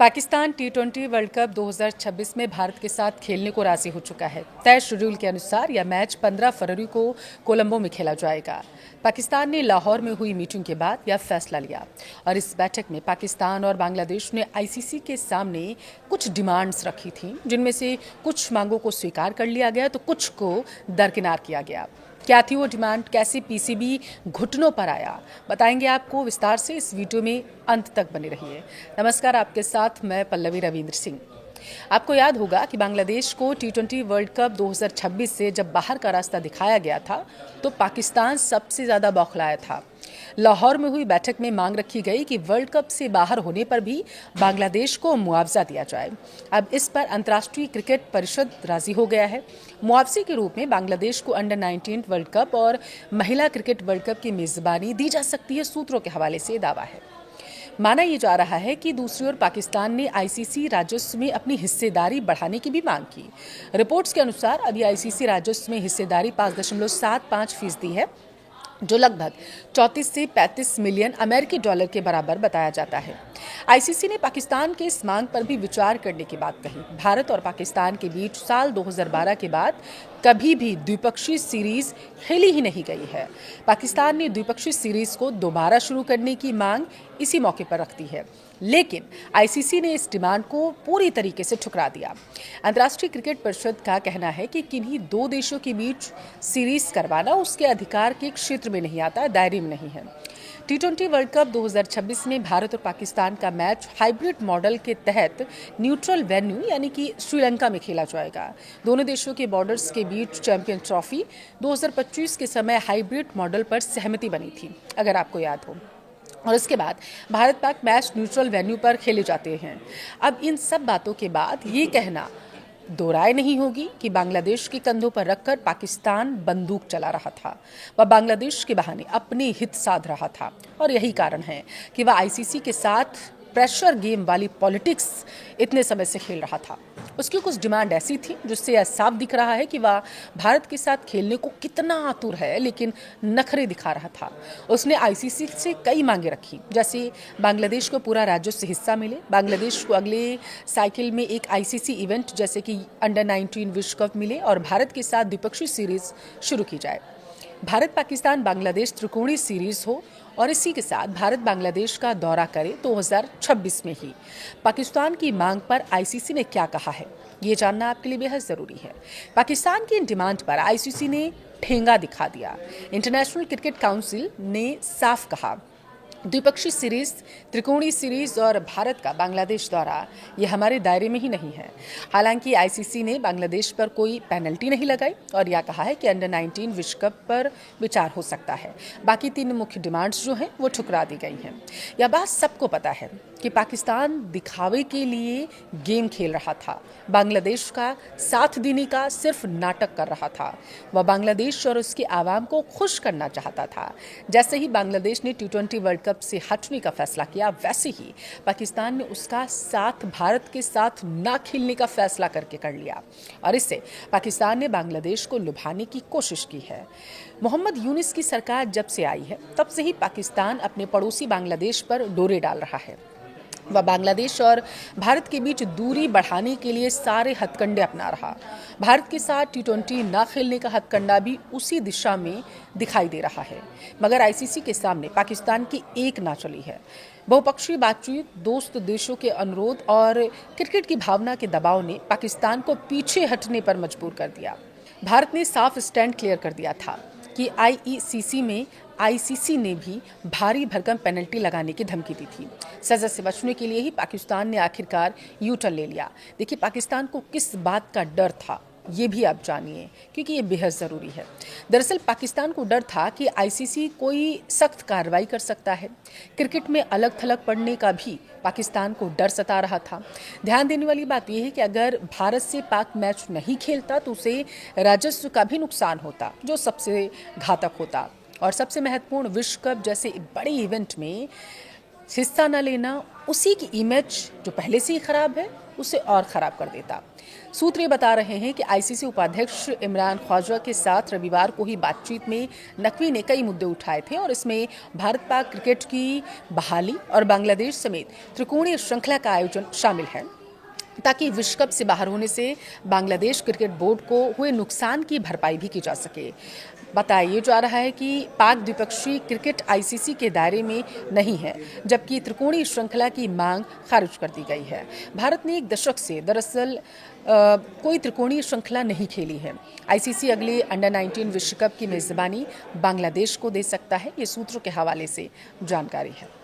पाकिस्तान टी20 world cup 2026 में भारत के साथ खेलने को राजी हो चुका है। तय शेड्यूल के अनुसार यह मैच 15 फरवरी को कोलंबो में खेला जाएगा। पाकिस्तान ने लाहौर में हुई मीटिंग के बाद यह फैसला लिया और इस बैठक में पाकिस्तान और बांग्लादेश ने आईसीसी के सामने कुछ डिमांड्स रखी थी, जिनमें से कुछ मांगों को स्वीकार कर लिया गया तो कुछ को दरकिनार किया गया। क्या थी वो डिमांड, कैसे पीसीबी घुटनों पर आया, बताएंगे आपको विस्तार से। इस वीडियो में अंत तक बने रहिए। नमस्कार, आपके साथ मैं पल्लवी रविंद्र सिंह। आपको याद होगा कि बांग्लादेश को टी20 वर्ल्ड कप 2026 से जब बाहर का रास्ता दिखाया गया था तो पाकिस्तान सबसे ज़्यादा बौखलाया था। लाहौर में हुई बैठक में मांग रखी गई कि वर्ल्ड कप से बाहर होने पर भी बांग्लादेश को मुआवजा दिया जाए। अब इस पर अंतर्राष्ट्रीय क्रिकेट परिषद राजी हो गया है। मुआवजे के रूप में बांग्लादेश को अंडर 19 वर्ल्ड कप और महिला क्रिकेट वर्ल्ड कप की मेजबानी दी जा सकती है, सूत्रों के हवाले से दावा है। माना यह जा रहा है कि दूसरी ओर पाकिस्तान ने आईसीसी राजस्व में अपनी हिस्सेदारी बढ़ाने की भी मांग की। रिपोर्ट्स के अनुसार अभी आईसीसी राजस्व में हिस्सेदारी 5.75% है, जो लगभग 34 से 35 मिलियन अमेरिकी डॉलर के बराबर बताया जाता है। आईसीसी ने पाकिस्तान के इस मांग पर भी विचार करने की बात कही। भारत और पाकिस्तान के बीच साल 2012 के बाद कभी भी द्विपक्षीय सीरीज खेली ही नहीं गई है। पाकिस्तान ने द्विपक्षीय सीरीज को दोबारा शुरू करने की मांग इसी मौके पर रखती है, लेकिन आईसीसी ने इस डिमांड को पूरी तरीके से ठुकरा दिया। अंतर्राष्ट्रीय क्रिकेट परिषद का कहना है कि किन्हीं दो देशों के बीच सीरीज करवाना उसके अधिकार के क्षेत्र में नहीं आता, दायरे में नहीं है। टी20 वर्ल्ड कप 2026 में भारत और पाकिस्तान का मैच हाइब्रिड मॉडल के तहत न्यूट्रल वेन्यू यानी कि श्रीलंका में खेला जाएगा। दोनों देशों के बॉर्डर्स के बीच चैंपियन ट्रॉफी 2025 के समय हाइब्रिड मॉडल पर सहमति बनी थी, अगर आपको याद हो, और उसके बाद Bharat Pak match neutral venue पर खेले जाते हैं। अब इन सब बातों के बाद ये कहना दो राय नहीं होगी कि बांग्लादेश के कंधों पर रखकर पाकिस्तान बंदूक चला रहा था। वह बांग्लादेश के बहाने अपने हित साध रहा था और यही कारण है कि वह आईसीसी के साथ प्रेशर गेम वाली पॉलिटिक्स इतने समय से खेल रहा था। उसकी कुछ डिमांड ऐसी थी जिससे यह साफ दिख रहा है कि वह भारत के साथ खेलने को कितना आतुर है, लेकिन नखरे दिखा रहा था। उसने आईसीसी से कई मांगे रखी, जैसे बांग्लादेश को पूरा राजस्व हिस्सा मिले, बांग्लादेश को अगले साइकिल में एक आईसीसी इवेंट जैसे कि अंडर 19 विश्व कप मिले और भारत के साथ द्विपक्षीय सीरीज शुरू की जाए। भारत पाकिस्तान बांग्लादेश त्रिकोणीय सीरीज हो और इसी के साथ भारत बांग्लादेश का दौरा करे 2026 में ही। पाकिस्तान की मांग पर आईसीसी ने क्या कहा है, ये जानना आपके लिए बेहद ज़रूरी है। पाकिस्तान की इन डिमांड पर आईसीसी ने ठेंगा दिखा दिया। इंटरनेशनल क्रिकेट काउंसिल ने साफ कहा, द्विपक्षीय सीरीज, त्रिकोणीय सीरीज और भारत का बांग्लादेश दौरा ये हमारे दायरे में ही नहीं है। हालांकि आईसीसी ने बांग्लादेश पर कोई पेनल्टी नहीं लगाई और यह कहा है कि अंडर 19 विश्व कप पर विचार हो सकता है। बाकी तीन मुख्य डिमांड्स जो हैं वो ठुकरा दी गई हैं। यह बात सबको पता है कि पाकिस्तान दिखावे के लिए गेम खेल रहा था, बांग्लादेश का साथ देने का सिर्फ नाटक कर रहा था। वह बांग्लादेश और उसके आवाम को खुश करना चाहता था। जैसे ही बांग्लादेश ने टी20 वर्ल्ड कप से हटने का फैसला किया, वैसे ही पाकिस्तान ने उसका साथ भारत के साथ ना खेलने का फैसला करके कर लिया और इससे पाकिस्तान ने बांग्लादेश को लुभाने की कोशिश की है। मोहम्मद यूनिस की सरकार जब से आई है तब से ही पाकिस्तान अपने पड़ोसी बांग्लादेश पर डोरे डाल रहा है। वह बांग्लादेश और भारत के बीच दूरी बढ़ाने के लिए सारे हथकंडे अपना रहा। भारत के साथ टी20 ना खेलने का हथकंडा भी उसी दिशा में दिखाई दे रहा है, मगर आईसीसी के सामने पाकिस्तान की एक ना चली है। बहुपक्षीय बातचीत, दोस्त देशों के अनुरोध और क्रिकेट की भावना के दबाव ने पाकिस्तान को पीछे हटने पर मजबूर कर दिया। भारत ने साफ स्टैंड क्लियर कर दिया था कि आईसीसी ने भी भारी भरकम पेनल्टी लगाने की धमकी दी थी। सजा से बचने के लिए ही पाकिस्तान ने आखिरकार यू टर्न ले लिया। देखिए, पाकिस्तान को किस बात का डर था ये भी आप जानिए, क्योंकि ये बेहद ज़रूरी है। दरअसल पाकिस्तान को डर था कि आईसीसी कोई सख्त कार्रवाई कर सकता है। क्रिकेट में अलग थलग पड़ने का भी पाकिस्तान को डर सता रहा था। ध्यान देने वाली बात यह है कि अगर भारत से पाक मैच नहीं खेलता तो उसे राजस्व का भी नुकसान होता, जो सबसे घातक होता। और सबसे महत्वपूर्ण, विश्व कप जैसे बड़े इवेंट में हिस्सा न लेना उसी की इमेज जो पहले से ही खराब है उसे और खराब कर देता। सूत्र ये बता रहे हैं कि आईसीसी उपाध्यक्ष इमरान ख्वाजा के साथ रविवार को ही बातचीत में नकवी ने कई मुद्दे उठाए थे और इसमें भारत पाक क्रिकेट की बहाली और बांग्लादेश समेत त्रिकोणीय श्रृंखला का आयोजन शामिल है, ताकि विश्व कप से बाहर होने से बांग्लादेश क्रिकेट बोर्ड को हुए नुकसान की भरपाई भी की जा सके। बताया जा रहा है कि पाक द्विपक्षीय क्रिकेट आईसीसी के दायरे में नहीं है, जबकि त्रिकोणीय श्रृंखला की मांग खारिज कर दी गई है। भारत ने एक दशक से दरअसल कोई त्रिकोणीय श्रृंखला नहीं खेली है। आईसीसी अगले अंडर 19 विश्व कप की मेजबानी बांग्लादेश को दे सकता है, ये सूत्रों के हवाले से जानकारी है।